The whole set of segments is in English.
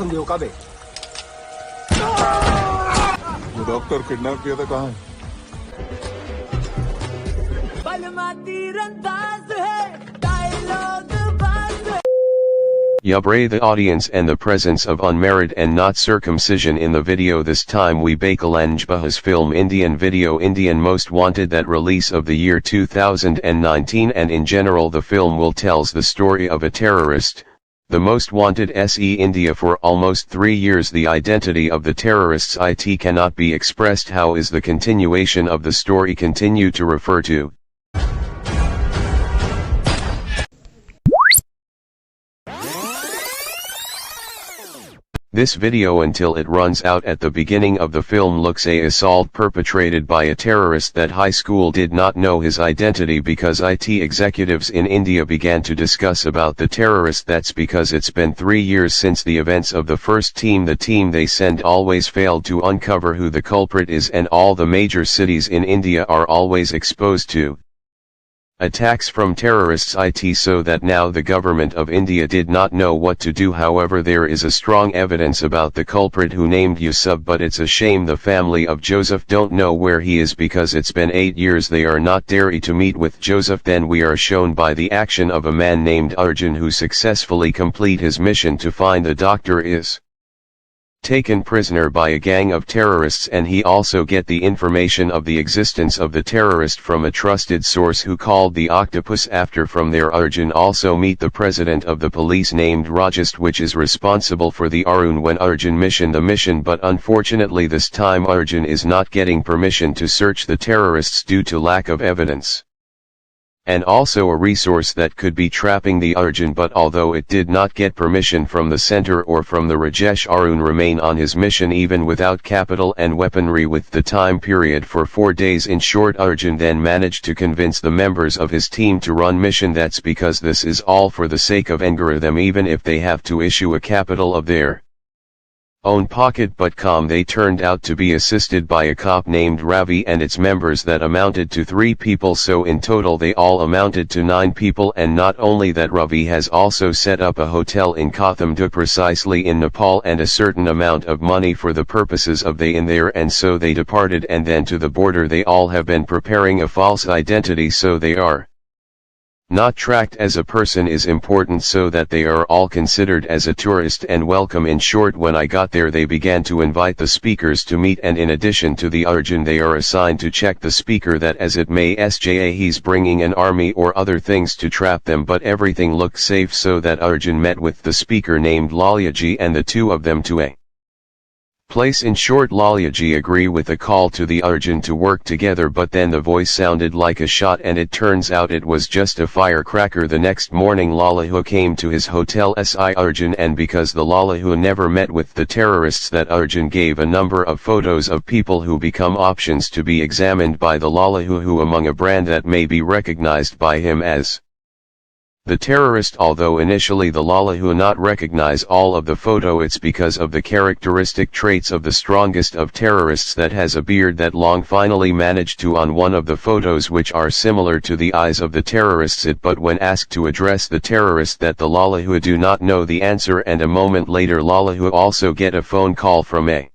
कसम दियो काबे जो डॉक्टर किडनैप किया था कहाँ है? Yabre the audience and the presence of unmarried and not circumcision in the video. This time we Bakalanj Bahas film Indian video Indian Most Wanted that release of the year 2019, and in general the film will tells the story of a terrorist, the Most Wanted SE India for almost 3 years. The identity of the terrorists it cannot be expressed. How is the continuation of the story continue to refer to? This video until it runs out at the beginning of the film looks a assault perpetrated by a terrorist that high school did not know his identity because IT executives in India began to discuss about the terrorist. That's because it's been 3 years since the events of the first team. The team they send always failed to uncover who the culprit is, and all the major cities in India are always exposed to attacks from terrorists it, so that now the government of India did not know what to do. However, there is a strong evidence about the culprit who named Yusuf, but it's a shame the family of Joseph don't know where he is because it's been 8 years they are not dare to meet with Joseph. Then we are shown by the action of a man named Arjun who successfully complete his mission to find the doctor is taken prisoner by a gang of terrorists, and he also get the information of the existence of the terrorist from a trusted source who called the Octopus. After from there Arjun also meet the president of the police named Rajast, which is responsible for the Arun when Arjun mission the mission, but unfortunately this time Arjun is not getting permission to search the terrorists due to lack of evidence and also a resource that could be trapping the Arjun. But although it did not get permission from the center or from the Rajesh, Arun remain on his mission even without capital and weaponry with the time period for 4 days. In short, Arjun then managed to convince the members of his team to run mission. That's because this is all for the sake of anger them, even if they have to issue a capital of their own pocket. But they turned out to be assisted by a cop named Ravi and its members that amounted to 3 people, so in total they all amounted to 9 people. And not only that, Ravi has also set up a hotel in Kathmandu precisely in Nepal and a certain amount of money for the purposes of they in there, and so they departed, and then to the border they all have been preparing a false identity so they are not tracked as a person is important, so that they are all considered as a tourist and welcome. In short, when I got there they began to invite the speakers to meet, and in addition to the Arjun they are assigned to check the speaker that as it may sja he's bringing an army or other things to trap them, but everything looked safe, so that Arjun met with the speaker named Laliaji and the two of them to a place. In short, Laliaji agree with the call to the Arjun to work together, but then the voice sounded like a shot and it turns out it was just a firecracker. The next morning Lalihu came to his hotel si Arjun, and because the Lalihu never met with the terrorists, that Arjun gave a number of photos of people who become options to be examined by the Lalihu, who among a brand that may be recognized by him as the terrorist. Although initially the Lalihu not recognize all of the photo, it's because of the characteristic traits of the strongest of terrorists that has a beard that long. Finally managed to on one of the photos which are similar to the eyes of the terrorists it, but when asked to address the terrorist that the Lalihu do not know the answer, and a moment later Lalihu also get a phone call from a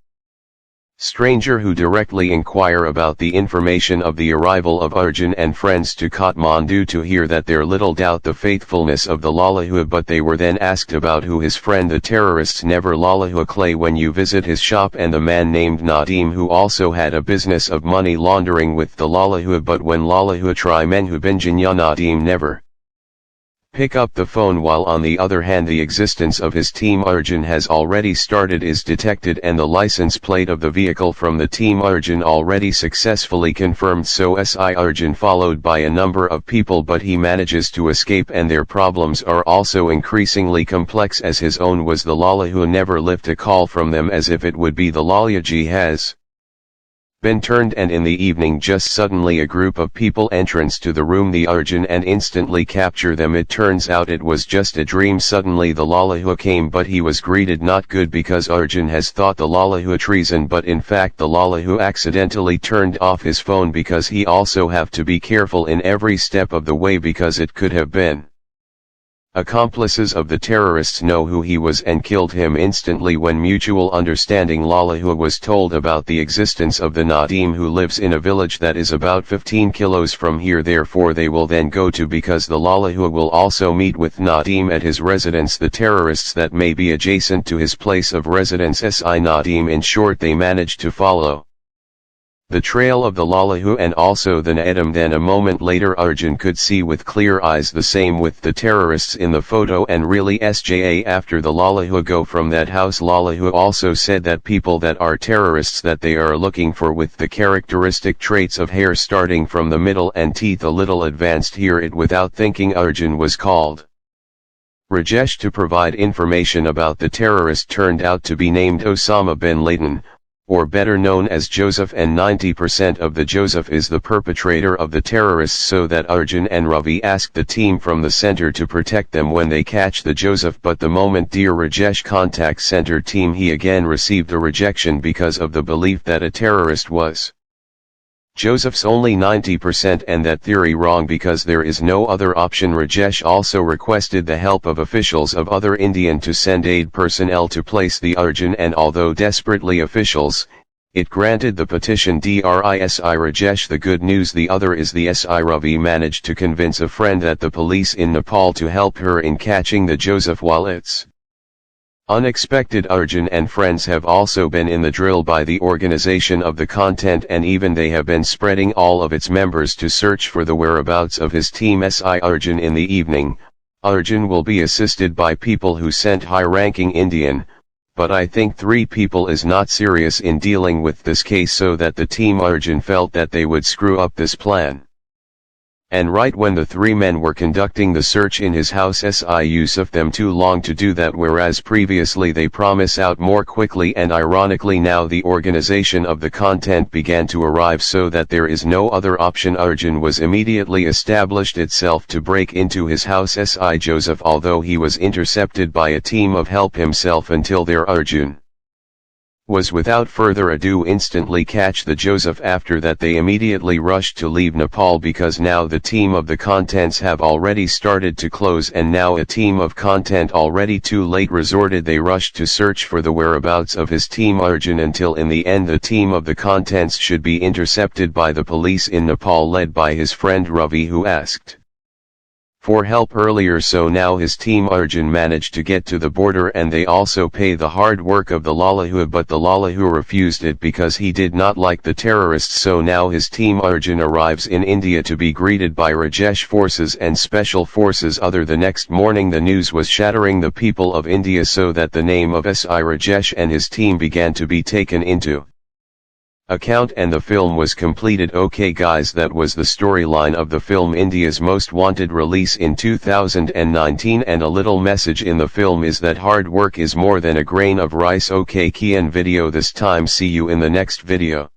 stranger who directly inquire about the information of the arrival of Arjun and friends to Kathmandu, to hear that there little doubt the faithfulness of the Lalihu, but they were then asked about who his friend the terrorists never Lalihu clay when you visit his shop, and the man named Nadeem who also had a business of money laundering with the Lalihu, but when Lalihu try menhu binjanya Nadeem never pick up the phone, while on the other hand the existence of his team Arjun has already started is detected, and the license plate of the vehicle from the team Arjun already successfully confirmed, so si Arjun followed by a number of people, but he manages to escape, and their problems are also increasingly complex as his own was the Lalihu never lift a call from them, as if it would be the Laliaji has been turned, and in the evening just suddenly a group of people entrance to the room the Arjun and instantly capture them. It turns out it was just a dream. Suddenly the Lalihu came, but he was greeted not good because Arjun has thought the Lalihu treason, but in fact the Lalihu accidentally turned off his phone because he also have to be careful in every step of the way because it could have been Accomplices of the terrorists know who he was and killed him instantly when mutual understanding. Lalahua was told about the existence of the Nadim, who lives in a village that is about 15 kilos from here, therefore they will then go to, because the Lalahua will also meet with Nadim at his residence, the terrorists that may be adjacent to his place of residence. Nadim, in short, they managed to follow the trail of the Lalahua and also the Nadim. Then a moment later Arjun could see with clear eyes, the same with the terrorists in the photo, and really SJA after the Lalahua go from that house. Lalahua also said that people that are terrorists that they are looking for with the characteristic traits of hair starting from the middle and teeth a little advanced. Here it without thinking Arjun was called Rajesh to provide information about the terrorist turned out to be named Osama bin Laden, or better known as Joseph, and 90% of the Joseph is the perpetrator of the terrorists, so that Arjun and Ravi asked the team from the center to protect them when they catch the Joseph. But the moment dear Rajesh contacts center team, he again received a rejection because of the belief that a terrorist was Joseph's only 90%, and that theory wrong because there is no other option. Rajesh also requested the help of officials of other Indian to send aid personnel to place the Arjun, and although desperately officials, it granted the petition. DRISI Rajesh. The good news the other is the SI Ravi managed to convince a friend at the police in Nepal to help her in catching the Joseph, while it's unexpected Arjun and friends have also been in the drill by the organization of the content, and even they have been spreading all of its members to search for the whereabouts of his team. SI Arjun. In the evening, Arjun will be assisted by people who sent high-ranking Indian, but I think 3 people is not serious in dealing with this case, so that the team Arjun felt that they would screw up this plan. And right when the 3 men were conducting the search in his house, SI Yusuf them too long to do that, whereas previously they promise out more quickly, and ironically now the organization of the content began to arrive, so that there is no other option. Arjun was immediately established itself to break into his house. SI Joseph, although he was intercepted by a team of help himself until there Arjun was without further ado instantly catch the Joseph. After that they immediately rushed to leave Nepal, because now the team of the contents have already started to close, and now a team of content already too late resorted. They rushed to search for the whereabouts of his team Arjun, until in the end the team of the contents should be intercepted by the police in Nepal, led by his friend Ravi, who asked for help earlier. So now his team Arjun managed to get to the border, and they also pay the hard work of the Lalahua, but the Lalahua refused it because he did not like the terrorists. So now his team Arjun arrives in India to be greeted by Rajesh forces and special forces. The next morning the news was shattering the people of India, so that the name of SI Rajesh and his team began to be taken into account, and the film was completed. Okay guys, that was the storyline of the film India's Most Wanted, release in 2019, and a little message in the film is that hard work is more than a grain of rice. Okay, key end video this time. See you in the next video.